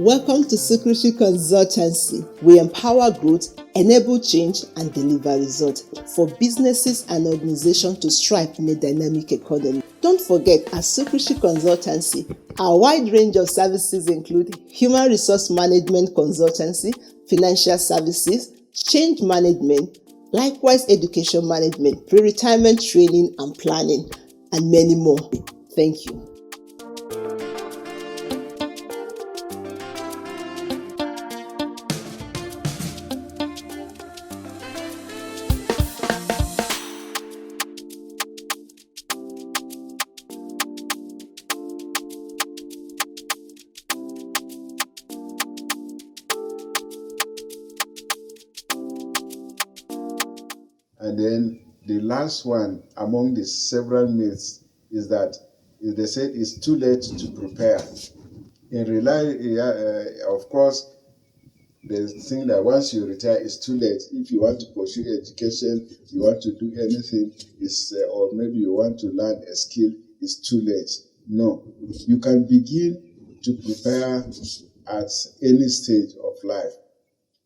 Welcome to Sukkushe Consultancy. We empower growth, enable change, and deliver results for businesses and organizations to strive in a dynamic economy. Don't forget, at Sukkushe Consultancy, our wide range of services include human resource management consultancy, financial services, change management, likewise education management, pre-retirement training and planning, and many more. Thank you. And then the last one among the several myths is that they said it's too late to prepare. In reality, of course, they think that once you retire, it's too late. If you want to pursue education, you want to do anything, or maybe you want to learn a skill, it's too late. No, you can begin to prepare at any stage of life.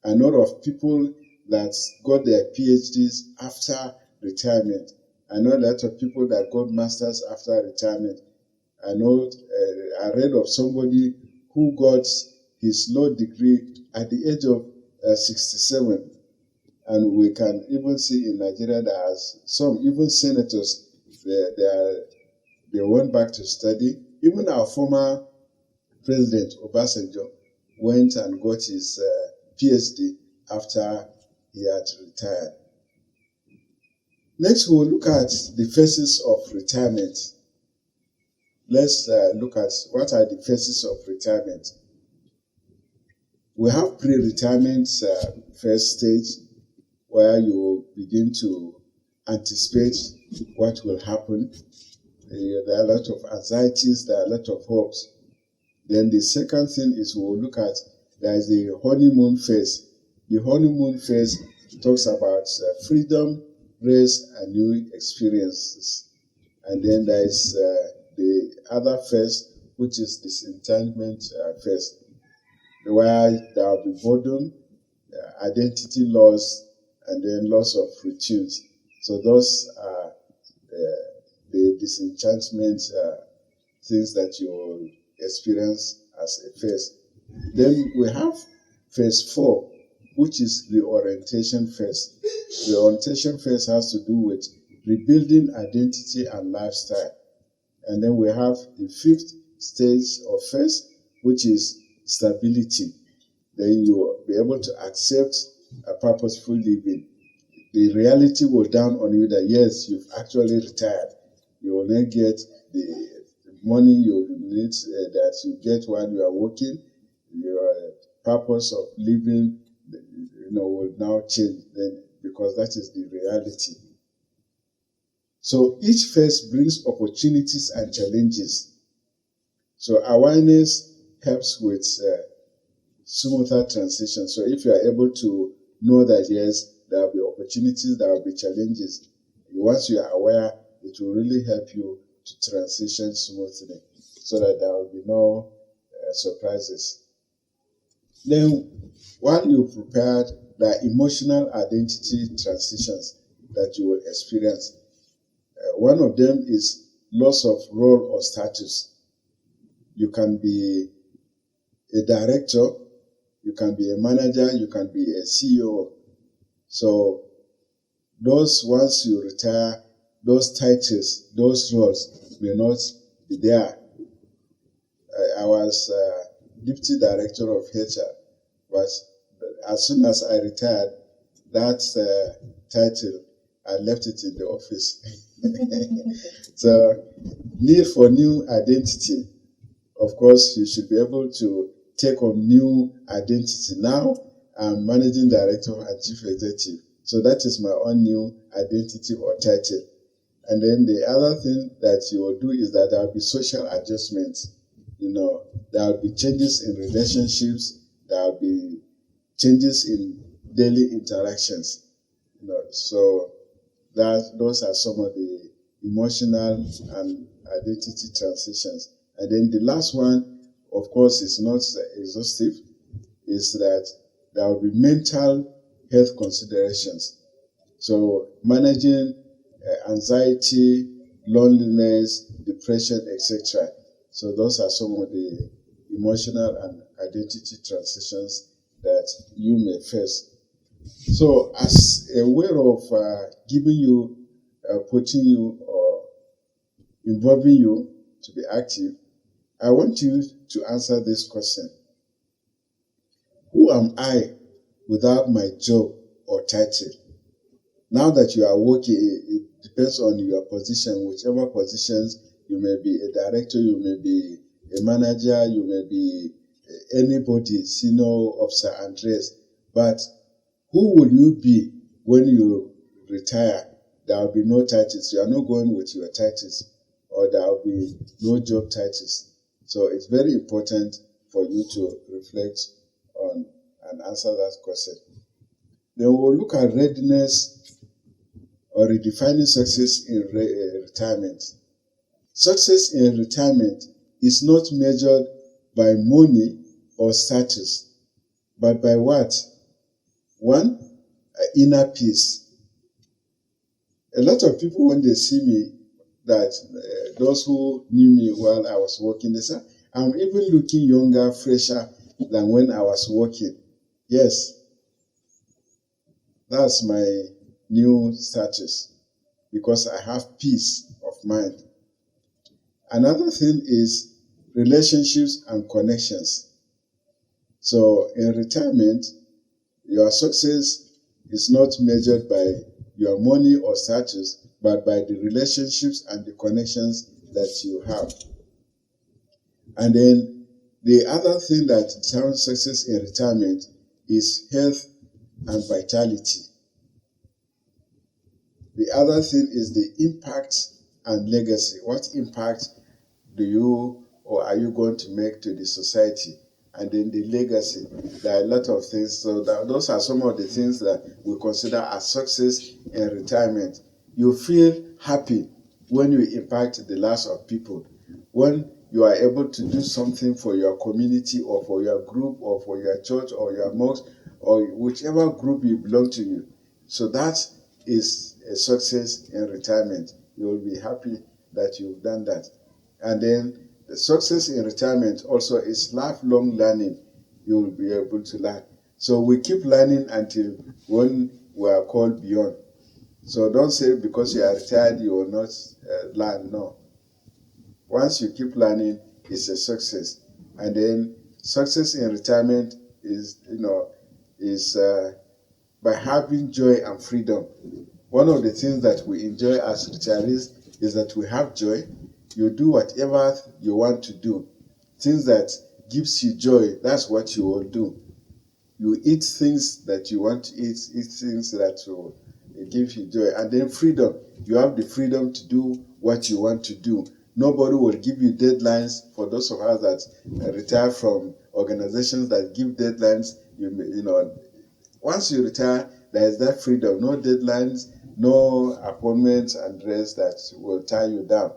A lot of people that got their PhDs after retirement. I know a lot of people that got masters after retirement. I read of somebody who got his law degree at the age of 67. And we can even see in Nigeria that some, even senators, they went back to study. Even our former president, Obasanjo, went and got his PhD after he had retired. Next, we'll look at the phases of retirement. Let's look at what are the phases of retirement. We have pre-retirement first stage, where you begin to anticipate what will happen. There are a lot of anxieties, there are a lot of hopes. Then the second thing is we'll look at, there is the honeymoon phase. The honeymoon phase talks about freedom, rest, and new experiences. And then there is the other phase, which is disenchantment phase, where there will be boredom, identity loss, and then loss of routines. So those are the disenchantment things that you will experience as a phase. Then we have phase 4, which is the orientation phase. The orientation phase has to do with rebuilding identity and lifestyle. And then we have the 5th stage or phase, which is stability. Then you will be able to accept a purposeful living. The reality will dawn on you that yes, you've actually retired. You will not get the money you need that you get while you are working. Your purpose of living, will now change then, because that is the reality. So each phase brings opportunities and challenges. So awareness helps with smoother transition. So if you are able to know that yes, there will be opportunities, there will be challenges, once you are aware, it will really help you to transition smoothly so that there will be no surprises. Then, while you're prepared, there are emotional identity transitions that you will experience. One of them is loss of role or status. You can be a director, you can be a manager, you can be a CEO. So once you retire, those titles, those roles may not be there. I was deputy director of HR, but as soon as I retired, that title, I left it in the office. So, need for new identity. Of course, you should be able to take on new identity. Now, I'm managing director and chief executive. So that is my own new identity or title. And then the other thing that you will do is that there will be social adjustments. There will be changes in relationships. There will be changes in daily interactions. So those are some of the emotional and identity transitions. And then the last one of course, it's not exhaustive, is that there will be mental health considerations. So managing anxiety, loneliness, depression, etc. So those are some of the emotional and identity transitions that you may face. So as a way of giving you, putting you, or involving you to be active, I want you to answer this question. Who am I without my job or title? Now that you are working, it depends on your position, whichever positions. You may be a director, you may be a manager, you may be anybody, senior officer and rest. But who will you be when you retire? There will be no titles. You are not going with your titles, or there will be no job titles. So it's very important for you to reflect on and answer that question. Then we'll look at readiness or redefining success in retirement. Success in retirement is not measured by money or status, but by what? One, inner peace. A lot of people, when they see me, that those who knew me while I was working, they say, I'm even looking younger, fresher than when I was working. Yes, that's my new status, because I have peace of mind. Another thing is relationships and connections. So in retirement, your success is not measured by your money or status, but by the relationships and the connections that you have. And then the other thing that determines success in retirement is health and vitality. The other thing is the impact and legacy. What impact do you or are you going to make to the society? And then the legacy. There are a lot of things. So those are some of the things that we consider as success in retirement. You feel happy when you impact the lives of people, when you are able to do something for your community or for your group or for your church or your mosque or whichever group you belong to. So that is a success in retirement. You will be happy that you've done that. And then the success in retirement also is lifelong learning. You will be able to learn. So we keep learning until when we are called beyond. So don't say because you are retired you will not learn. No. Once you keep learning, it's a success. And then success in retirement is, by having joy and freedom. One of the things that we enjoy as retirees is that we have joy. You do whatever you want to do. Things that gives you joy, that's what you will do. You eat things that you want to eat things that will give you joy. And then freedom. You have the freedom to do what you want to do. Nobody will give you deadlines. For those of us that retire from organizations that give deadlines, once you retire, there is that freedom. No deadlines, no appointments and rest that will tie you down.